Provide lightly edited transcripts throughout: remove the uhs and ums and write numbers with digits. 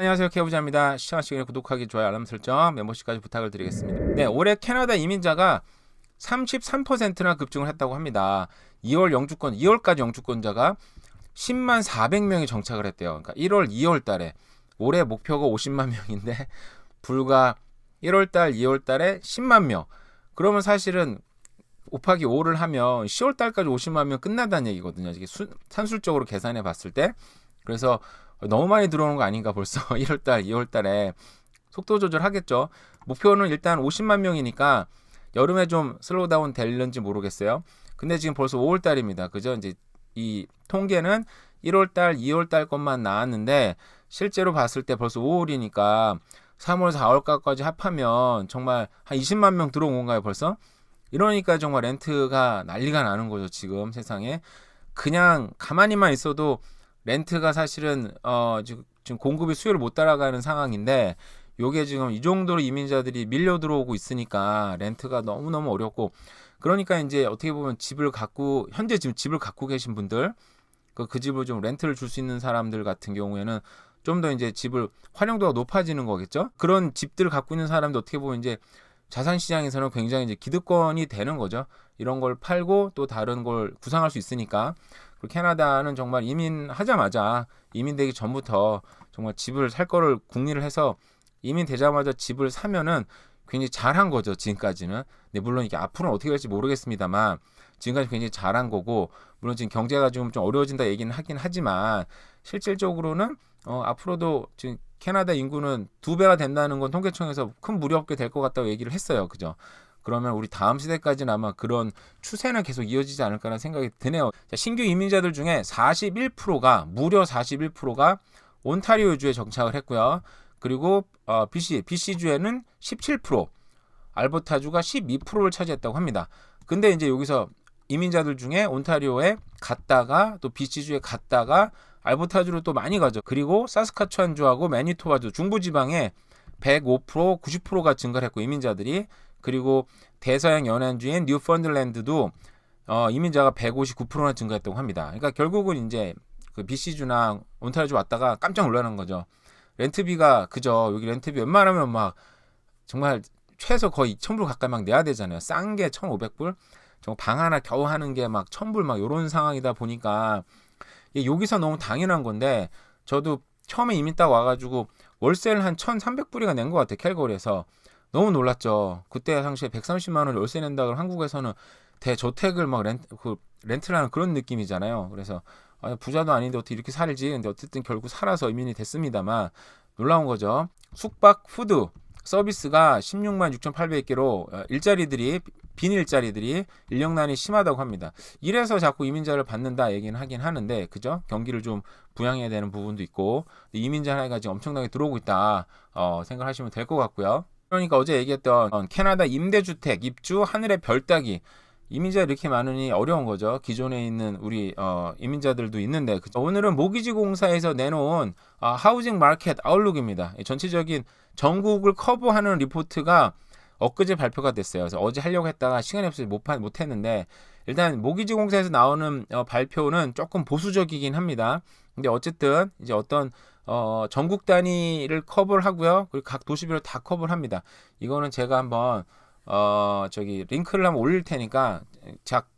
안녕하세요, 케이부자입니다. 시청하시기 전에 구독하기, 좋아요, 알람 설정, 멤버십까지 부탁을 드리겠습니다. 네, 올해 캐나다 이민자가 33%나 급증을 했다고 합니다. 2월까지 영주권자가 10만 400명이 정착을 했대요. 그러니까 1월, 2월 달에 올해 목표가 50만 명인데 불과 1월 달, 2월 달에 10만 명. 그러면 사실은 곱하기 5를 하면 10월 달까지 50만 명 끝나다는 얘기거든요. 이게 산술적으로 계산해 봤을 때. 그래서 너무 많이 들어오는 거 아닌가 벌써 1월 달, 2월 달에 속도 조절하겠죠. 목표는 일단 50만 명이니까 여름에 좀 슬로우 다운 될는지 모르겠어요. 근데 지금 벌써 5월 달입니다. 그죠? 이제 이 통계는 1월 달, 2월 달 것만 나왔는데 실제로 봤을 때 벌써 5월이니까 3월, 4월까지 합하면 정말 한 20만 명 들어온 건가요, 벌써? 이러니까 정말 렌트가 난리가 나는 거죠, 지금 세상에. 그냥 가만히만 있어도 렌트가 사실은 지금 공급이 수요를 못 따라가는 상황인데 요게 지금 이 정도로 이민자들이 밀려 들어오고 있으니까 렌트가 너무너무 어렵고, 그러니까 이제 어떻게 보면 현재 지금 집을 갖고 계신 분들, 그 집을 좀 렌트를 줄 수 있는 사람들 같은 경우에는 좀 더 이제 집을 활용도가 높아지는 거겠죠. 그런 집들을 갖고 있는 사람도 어떻게 보면 이제 자산 시장에서는 굉장히 이제 기득권이 되는 거죠. 이런 걸 팔고 또 다른 걸 구상할 수 있으니까. 그리고 캐나다는 정말 이민하자마자, 이민되기 전부터 정말 집을 살 거를 궁리를 해서 이민되자마자 집을 사면은 굉장히 잘한 거죠, 지금까지는. 근데 물론 이게 앞으로는 어떻게 될지 모르겠습니다만 지금까지 굉장히 잘한 거고, 물론 지금 경제가 좀 어려워진다 얘기는 하긴 하지만 실질적으로는 앞으로도 지금 캐나다 인구는 2배가 된다는 건 통계청에서 큰 무리 없게 될 것 같다고 얘기를 했어요. 그죠? 그러면 우리 다음 시대까지는 아마 그런 추세는 계속 이어지지 않을까라는 생각이 드네요. 자, 신규 이민자들 중에 무려 41%가 온타리오주에 정착을 했고요. 그리고 BC주에는 17%, 알버타주가 12%를 차지했다고 합니다. 근데 이제 여기서 이민자들 중에 온타리오에 갔다가 또 BC주에 갔다가 알버타주로 또 많이 가죠. 그리고 사스카츄안주하고 매니토바주 중부지방에 105%, 90%가 증가를 했고, 이민자들이. 그리고 대서양 연안주인 뉴펀들랜드도 이민자가 159%나 증가했다고 합니다. 그러니까 결국은 이제 그 BC주나 온타리오주 왔다가 깜짝 놀라는 거죠. 렌트비가, 그죠? 여기 렌트비 웬만하면 막 정말 최소 거의 2,000불 가까이 막 내야 되잖아요. 싼 게 1,500불? 정말 방 하나 겨우 하는 게 막 1,000불 막 요런 상황이다 보니까 여기서 너무 당연한 건데, 저도 처음에 이민 딱 와가지고 월세를 한 1,300불이가 낸 것 같아요, 캘거리에서. 너무 놀랐죠. 그때 당시에 130만 원 월세 낸다 그러면 한국에서는 대저택을 막 렌트라는 그런 느낌이잖아요. 그래서 부자도 아닌데 어떻게 이렇게 살지? 근데 어쨌든 결국 살아서 이민이 됐습니다만 놀라운 거죠. 숙박, 푸드 서비스가 16만 6,800개로 빈 일자리들이 인력난이 심하다고 합니다. 이래서 자꾸 이민자를 받는다 얘기는 하긴 하는데, 그죠? 경기를 좀 부양해야 되는 부분도 있고, 이민자 하나가 지금 엄청나게 들어오고 있다 생각하시면 될 것 같고요. 그러니까 어제 얘기했던 캐나다 임대주택 입주 하늘의 별 따기, 이민자 이렇게 많으니 어려운 거죠. 기존에 있는 우리 이민자들도 있는데, 오늘은 모기지 공사에서 내놓은 하우징 마켓 아웃룩입니다. 전체적인 전국을 커버하는 리포트가 엊그제 발표가 됐어요. 그래서 어제 하려고 했다가 시간이 없어서 못 했는데, 일단 모기지 공사에서 나오는 발표는 조금 보수적이긴 합니다. 근데 어쨌든 이제 어떤 전국 단위를 커버를 하고요. 그리고 각 도시별로 다 커버를 합니다. 이거는 제가 한번 링크를 한번 올릴 테니까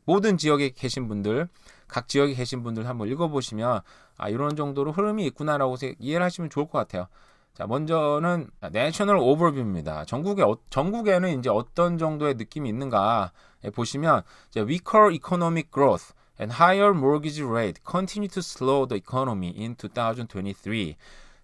모든 지역에 계신 분들, 각 지역에 계신 분들 한번 읽어보시면 이런 정도로 흐름이 있구나라고 이해를 하시면 좋을 것 같아요. 자, 먼저는 내셔널 오버뷰입니다. 전국에는 이제 어떤 정도의 느낌이 있는가 보시면, weaker economic growth and higher mortgage rate continue to slow the economy in 2023.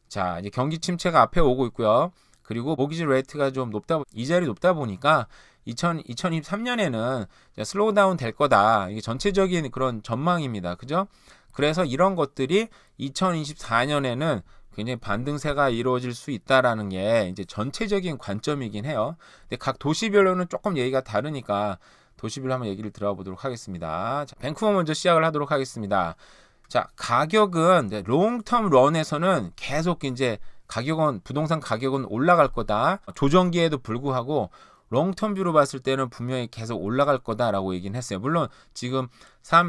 자, 이제 경기 침체가 앞에 오고 있고요. 그리고 모기지 레이트가 좀 이자율이 높다 보니까 2023년에는 슬로우 다운 될 거다. 이게 전체적인 그런 전망입니다. 그죠? 그래서 이런 것들이 2024년에는 굉장히 반등세가 이루어질 수 있다라는 게 이제 전체적인 관점이긴 해요. 근데 각 도시별로는 조금 얘기가 다르니까 도시별로 한번 얘기를 들어보도록 하겠습니다. 자, 밴쿠버 먼저 시작을 하도록 하겠습니다. 자, 가격은 롱텀 런에서는 계속 이제 부동산 가격은 올라갈 거다. 조정기에도 불구하고 롱텀 뷰로 봤을 때는 분명히 계속 올라갈 거다라고 얘기는 했어요. 물론 지금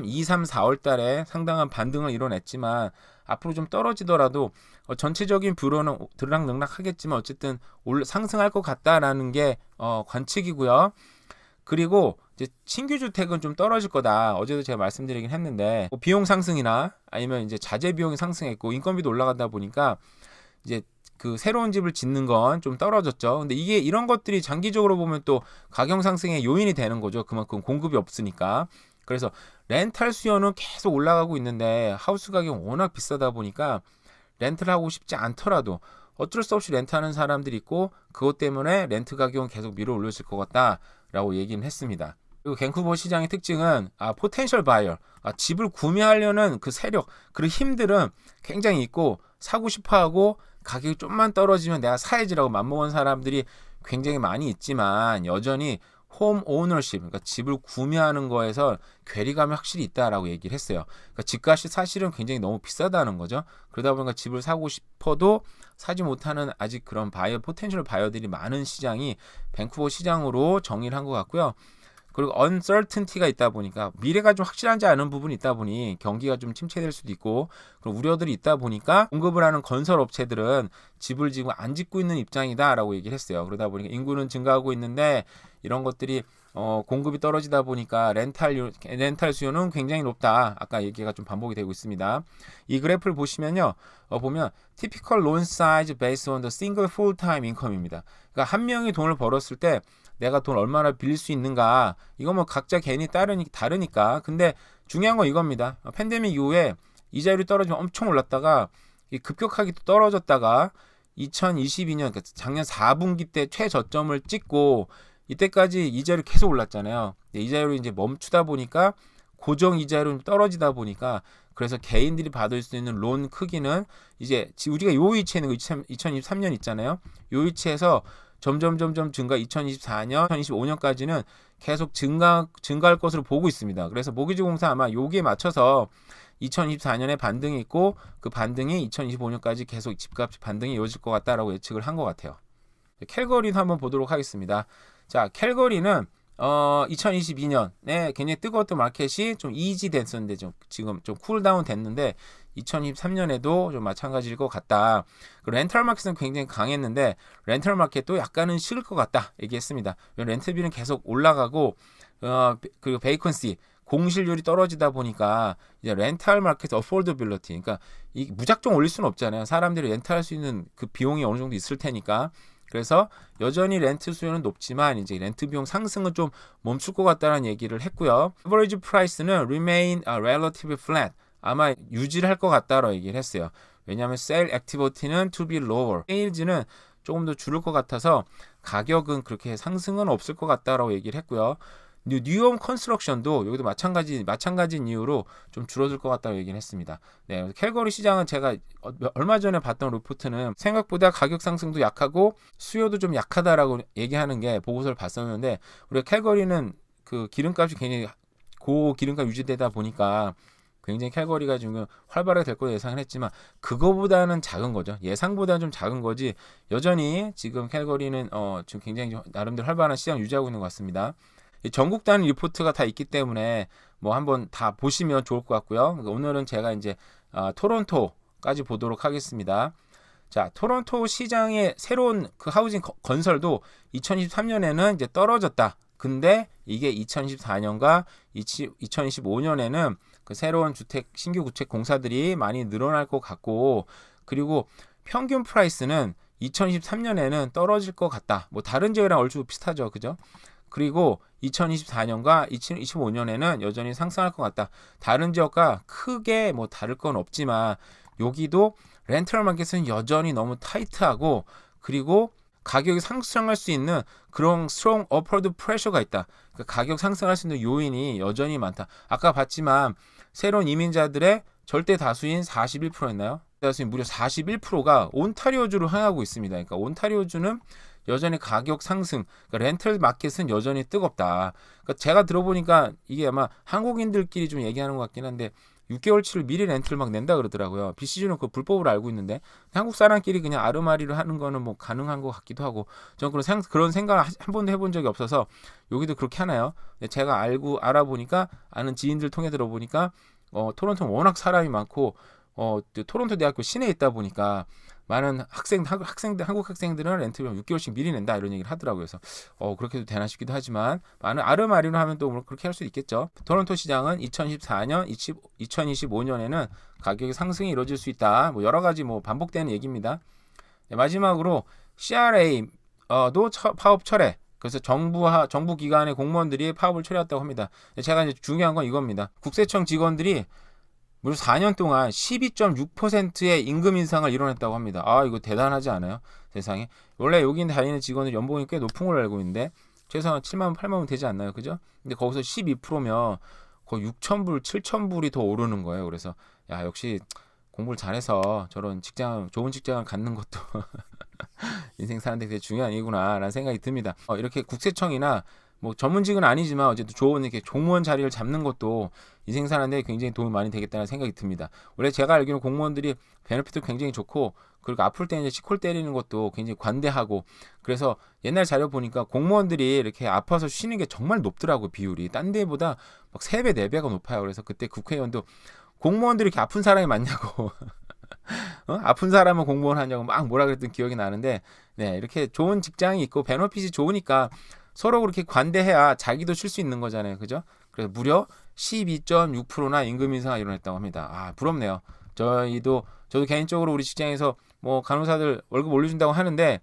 2, 3, 4월 달에 상당한 반등을 이뤄냈지만 앞으로 좀 떨어지더라도 전체적인 뷰로는 들락날락하겠지만 어쨌든 상승할 것 같다라는 게 관측이고요. 그리고 이제 신규 주택은 좀 떨어질 거다. 어제도 제가 말씀드리긴 했는데 뭐 비용 상승이나 아니면 이제 자재 비용이 상승했고 인건비도 올라가다 보니까 이제 그 새로운 집을 짓는 건 좀 떨어졌죠. 근데 이게 이런 것들이 장기적으로 보면 또 가격 상승의 요인이 되는 거죠. 그만큼 공급이 없으니까. 그래서 렌탈 수요는 계속 올라가고 있는데 하우스 가격이 워낙 비싸다 보니까 렌트를 하고 싶지 않더라도 어쩔 수 없이 렌트하는 사람들이 있고 그것 때문에 렌트 가격은 계속 밀어 올려질 것 같다라고 얘기는 했습니다. 그리고 밴쿠버 시장의 특징은 포텐셜 바이어, 집을 구매하려는 그 세력, 그 힘들은 굉장히 있고 사고 싶어하고 가격이 좀만 떨어지면 내가 사야지라고 맘먹은 사람들이 굉장히 많이 있지만 여전히 홈 오너십, 그러니까 집을 구매하는 거에서 괴리감이 확실히 있다라고 얘기를 했어요. 그러니까 집값이 사실은 굉장히 너무 비싸다는 거죠. 그러다 보니까 집을 사고 싶어도 사지 못하는 아직 그런 바이어, 포텐셜 바이어들이 많은 시장이 밴쿠버 시장으로 정의를 한 것 같고요. 그리고 uncertainty가 있다 보니까 미래가 좀 확실하지 않은 부분이 있다 보니 경기가 좀 침체될 수도 있고 그런 우려들이 있다 보니까 공급을 하는 건설 업체들은 집을 지금 안 짓고 있는 입장이다라고 얘기를 했어요. 그러다 보니까 인구는 증가하고 있는데 이런 것들이 공급이 떨어지다 보니까 렌탈 수요는 굉장히 높다. 아까 얘기가 좀 반복이 되고 있습니다. 이 그래프를 보시면요. 보면 typical loan size based on the single full-time income입니다. 그러니까 한 명이 돈을 벌었을 때 내가 돈 얼마나 빌릴 수 있는가 이거 뭐 각자 개인이 다르니까 근데 중요한 건 이겁니다. 팬데믹 이후에 이자율이 떨어지면 엄청 올랐다가 급격하게 떨어졌다가 2022년 그러니까 작년 4분기 때 최저점을 찍고 이때까지 이자율이 계속 올랐잖아요. 이자율이 이제 멈추다 보니까 고정 이자율은 떨어지다 보니까 그래서 개인들이 받을 수 있는 론 크기는 이제 우리가 요 위치에 있는 거 2023년 있잖아요. 요 위치에서 점점 증가 2024년, 2025년까지는 계속 증가할 것으로 보고 있습니다. 그래서 모기지공사 아마 여기에 맞춰서 2024년에 반등이 있고 그 반등이 2025년까지 계속 집값 반등이 이어질 것 같다라고 예측을 한 것 같아요. 캘거리도 한번 보도록 하겠습니다. 자, 캘거리는 2022년에 굉장히 뜨거웠던 마켓이 좀 이지 됐었는데 지금 좀 쿨다운 됐는데 2023년에도 좀 마찬가지일 것 같다. 렌탈 마켓은 굉장히 강했는데 렌탈 마켓도 약간은 식을 것 같다 얘기했습니다. 렌트비는 계속 올라가고 그리고 베이컨시 공실률이 떨어지다 보니까 이제 렌탈 마켓 어포더빌리티 그러니까 이 무작정 올릴 수는 없잖아요. 사람들이 렌탈할 수 있는 그 비용이 어느 정도 있을 테니까. 그래서 여전히 렌트 수요는 높지만 이제 렌트 비용 상승은 좀 멈출 것 같다는 얘기를 했고요. average price는 remain relatively flat. 아마 유지를 할 것 같다라고 얘기를 했어요. 왜냐하면 sale activity는 to be lower. 세일즈는 조금 더 줄을 것 같아서 가격은 그렇게 상승은 없을 것 같다라고 얘기를 했고요. 뉴홈 컨스트럭션도 여기도 마찬가지인 이유로 좀 줄어들 것 같다고 얘기를 했습니다. 네, 캘거리 시장은 제가 얼마 전에 봤던 리포트는 생각보다 가격 상승도 약하고 수요도 좀 약하다라고 얘기하는 게 보고서를 봤었는데 우리가 캘거리는 그 기름값이 굉장히 고기름값 유지되다 보니까 굉장히 캘거리가 지금 활발하게 될 거로 예상을 했지만 그거보다는 작은 거죠. 예상보다는 좀 작은 거지 여전히 지금 캘거리는 지금 굉장히 나름대로 활발한 시장 유지하고 있는 것 같습니다. 전국 단위 리포트가 다 있기 때문에 뭐 한번 다 보시면 좋을 것 같고요. 오늘은 제가 이제 토론토까지 보도록 하겠습니다. 자, 토론토 시장의 새로운 그 하우징 건설도 2023년에는 이제 떨어졌다. 근데 이게 2024년과 2025년에는 그 새로운 신규 주택 공사들이 많이 늘어날 것 같고 그리고 평균 프라이스는 2023년에는 떨어질 것 같다. 뭐 다른 지역이랑 얼추 비슷하죠. 그죠? 그리고 2024년과 2025년에는 여전히 상승할 것 같다. 다른 지역과 크게 뭐 다를 건 없지만 여기도 렌털 마켓은 여전히 너무 타이트하고 그리고 가격이 상승할 수 있는 그런 strong upward pressure가 있다. 그러니까 가격 상승할 수 있는 요인이 여전히 많다. 아까 봤지만 새로운 이민자들의 절대 다수인 41%였나요? 다수인 무려 41%가 온타리오주로 향하고 있습니다. 그러니까 온타리오주는 여전히 가격 상승, 그러니까 렌털 마켓은 여전히 뜨겁다. 그러니까 제가 들어보니까 이게 아마 한국인들끼리 좀 얘기하는 것 같긴 한데 6개월치를 미리 렌트를 막 낸다 그러더라고요. BC주는 그 불법으로 알고 있는데 한국 사람끼리 그냥 아르마리를 하는 거는 뭐 가능한 것 같기도 하고 저는 그런 생각을 한 번도 해본 적이 없어서 여기도 그렇게 하나요? 제가 알아보니까 아는 지인들 통해 들어보니까 토론토는 워낙 사람이 많고 또 토론토 대학교 시내에 있다 보니까 많은 한국 학생들은 렌트비를 6개월씩 미리 낸다 이런 얘기를 하더라고요. 그래서 그렇게도 되나 싶기도 하지만 많은 아르마리로 하면 또 그렇게 할 수 있겠죠. 토론토 시장은 2024년, 2025년에는 가격의 상승이 이루어질 수 있다. 뭐 여러 가지 뭐 반복되는 얘기입니다. 네, 마지막으로 CRA도 파업 철회. 그래서 정부 기관의 공무원들이 파업을 철회했다고 합니다. 제가 이제 중요한 건 이겁니다. 국세청 직원들이 무려 4년 동안 12.6%의 임금 인상을 이뤄냈다고 합니다. 아, 이거 대단하지 않아요? 세상에. 원래 여기 다니는 직원들 연봉이 꽤 높은 걸로 알고 있는데 최소한 7만 원, 8만 원 되지 않나요? 그죠? 근데 거기서 12%면 거의 6,000불, 7,000불이 더 오르는 거예요. 그래서 야, 역시 공부를 잘해서 저런 좋은 직장을 갖는 것도 인생 사는데 되게 중요한 일이구나라는 생각이 듭니다. 이렇게 국세청이나 뭐 전문직은 아니지만 어쨌든 좋은 이렇게 공무원 자리를 잡는 것도 인생 사는데 굉장히 도움이 많이 되겠다는 생각이 듭니다. 원래 제가 알기로는 공무원들이 베네핏도 굉장히 좋고 그리고 아플 때 이제 시콜 때리는 것도 굉장히 관대하고 그래서 옛날 자료 보니까 공무원들이 이렇게 아파서 쉬는 게 정말 높더라고요. 비율이 딴 데보다 막 3배, 4배가 높아요. 그래서 그때 국회의원도 공무원들이 이렇게 아픈 사람이 많냐고 아픈 사람은 공무원 하냐고 막 뭐라 그랬던 기억이 나는데 네, 이렇게 좋은 직장이 있고 베너핏이 좋으니까 서로 그렇게 관대해야 자기도 쉴 수 있는 거잖아요. 그죠? 그래서 무려 12.6%나 임금 인상을 이뤄냈다고 합니다. 아, 부럽네요. 저도 개인적으로 우리 직장에서 뭐 간호사들 월급 올려준다고 하는데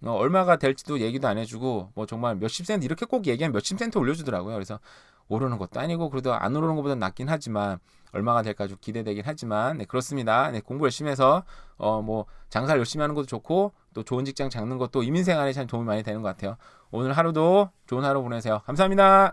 얼마가 될지도 얘기도 안 해주고 뭐 정말 몇십 센트 이렇게 꼭 얘기하면 몇십 센트 올려주더라고요. 그래서 오르는 것도 아니고 그래도 안 오르는 것보다 낫긴 하지만 얼마가 될까 좀 기대되긴 하지만 네, 그렇습니다. 네, 공부 열심히 해서 뭐 장사를 열심히 하는 것도 좋고 또 좋은 직장 잡는 것도 이민생활에 참 도움이 많이 되는 것 같아요. 오늘 하루도 좋은 하루 보내세요. 감사합니다.